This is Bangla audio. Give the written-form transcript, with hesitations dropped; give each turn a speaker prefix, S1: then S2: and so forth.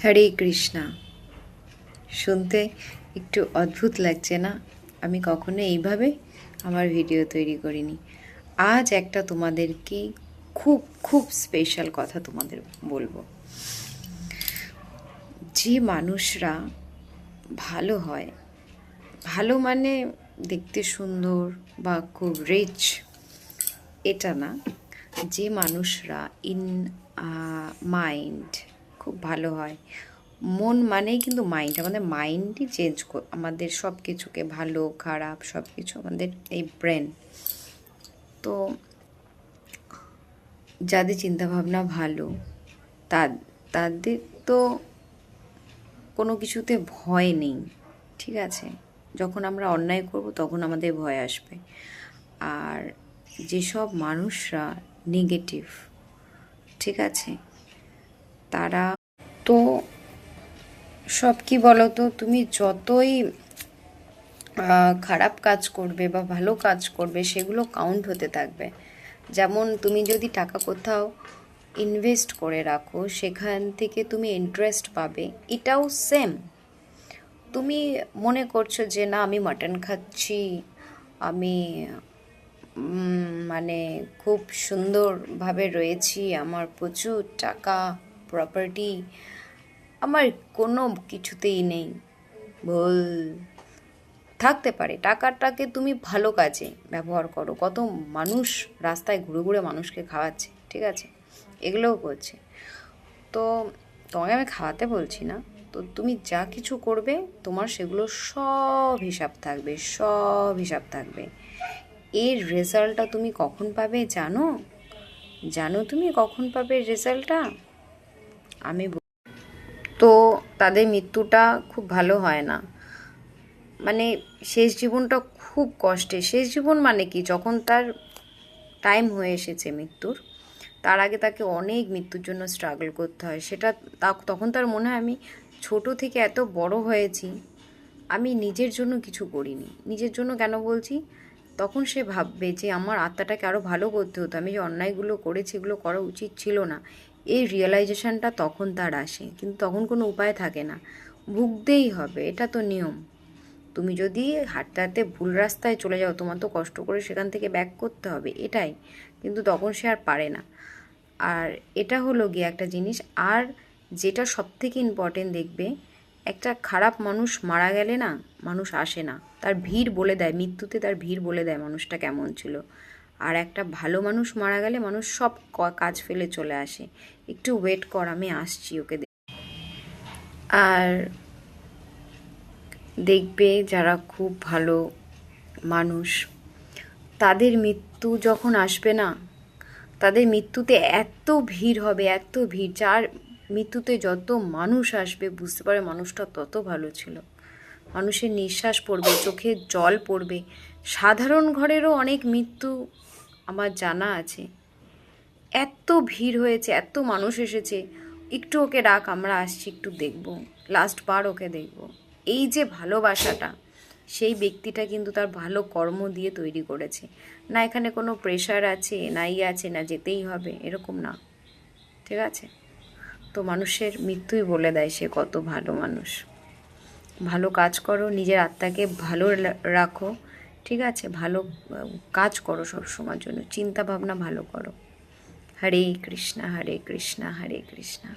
S1: হরে কৃষ্ণা। শুনতে একটু অদ্ভুত লাগছে না? আমি কখনো এইভাবে আমার ভিডিও তৈরি করিনি। আজ একটা তোমাদেরকে খুব খুব স্পেশাল কথা তোমাদের বলবো। যে মানুষরা ভালো হয়, ভালো মানে দেখতে সুন্দর বা খুব রিচ, এটা না। যে মানুষরা ইন মাইন্ড খুব ভালো হয়, মন মানেই কিন্তু মাইন্ড, আমাদের মাইন্ডই চেঞ্জ আমাদের সব কিছুকে, ভালো খারাপ সব কিছু আমাদের এই ব্রেন। তো যাদের চিন্তাভাবনা ভালো, তাদের তো কোনো কিছুতে ভয় নেই, ঠিক আছে? যখন আমরা অন্যায় করব তখন আমাদের ভয় আসবে। আর যেসব মানুষরা নেগেটিভ, ঠিক আছে, তারা তো সব কি বলো তো, তুমি যতই খারাপ কাজ করবে বা ভালো কাজ করবে সেগুলো কাউন্ট হতে থাকবে। যেমন তুমি যদি টাকা কোথাও ইনভেস্ট করে রাখো, সেখান থেকে তুমি ইন্টারেস্ট পাবে, এটাও সেম। তুমি মনে করছো যে না, আমি মাটন খাচ্ছি, আমি মানে খুব সুন্দরভাবে রয়েছি, আমার প্রচুর টাকা প্রপার্টি, আমার কোনো কিছুতেই নেই, ভুল। থাকতে পারে, টাকাটাকে তুমি ভালো কাজে ব্যবহার করো। কত মানুষ রাস্তায় ঘুরে ঘুরে মানুষকে খাওয়াচ্ছে, ঠিক আছে, এগুলোও করছে। তো তোমাকে আমি খাওয়াতে বলছি না, তো তুমি যা কিছু করবে তোমার সেগুলো সব হিসাব থাকবে, সব হিসাব থাকবে। এর রেজাল্টটা তুমি কখন পাবে জানো? জানো তুমি কখন পাবে রেজাল্টটা? আমি তো তাদের মৃত্যুটা খুব ভালো হয় না, মানে শেষ জীবনটা খুব কষ্টে। শেষ জীবন মানে কি, যখন তার টাইম হয়ে এসেছে মৃত্যুর, তার আগে তাকে অনেক মৃত্যুর জন্য স্ট্রাগল করতে হয়। সেটা তখন তার মনে হয় আমি ছোট থেকে এত বড় হয়েছি, আমি নিজের জন্য কিছু করিনি। নিজের জন্য কেন বলছি, তখন সে ভাববে যে আমার আত্মাটাকে আরও ভালো করতে হতো, আমি যে অন্যায়গুলো করেছি এগুলো করা উচিত ছিল না। এই রিয়েলাইজেশনটা তখন তার আসে, কিন্তু তখন কোনো উপায় থাকে না, ভুগতেই হবে, এটা তো নিয়ম। তুমি যদি হাঁটতে হাঁটতে ভুল রাস্তায় চলে যাও, তোমার তো কষ্ট করে সেখান থেকে ব্যাক করতে হবে, এটাই। কিন্তু তখন সে আর পারে না। আর এটা হলো গিয়ে একটা জিনিস। আর যেটা সবথেকে ইম্পর্টেন্ট, দেখবে একটা খারাপ মানুষ মারা গেলে না, মানুষ আসে না, তার ভিড় বলে দেয়, মৃত্যুতে তার ভিড় বলে দেয় মানুষটা কেমন ছিল। আর একটা ভালো মানুষ মারা গেলে মানুষ সব কাজ ফেলে চলে আসে, একটু ওয়েট কর, আমি আসছি, ওকে। আর দেখবে যারা খুব ভালো মানুষ, তাদের মৃত্যু যখন আসবে না, তাদের মৃত্যুতে এত ভিড় হবে, এত ভিড়, যার মৃত্যুতে যত মানুষ আসবে বুঝতে পারে মানুষটা তত ভালো ছিল। মানুষের নিঃশ্বাস পড়বে, চোখে জল পড়বে। সাধারণ ঘরেরও অনেক মৃত্যু আমার জানা আছে। এত ভিড় হয়েছে, এত মানুষ এসেছে, একটু ওকে ডাক, আমরা আসছি, একটু দেখবো, লাস্ট বার ওকে দেখবো। এই যে ভালোবাসাটা, সেই ব্যক্তিটা কিন্তু তার ভালো কর্ম দিয়ে তৈরি করেছে। না এখানে কোনো প্রেশার আছে, নাই আছে, না যেতেই হবে, এরকম না, ঠিক আছে? তো মানুষের মৃত্যুই বলে দেয় সে কত ভালো মানুষ। ভালো কাজ করো, নিজের আত্মাকে ভালো রাখো, ঠিক আছে? ভালো কাজ করো, সব সময়ের জন্য চিন্তা ভাবনা ভালো করো। হরে কৃষ্ণা হরে কৃষ্ণা হরে কৃষ্ণা।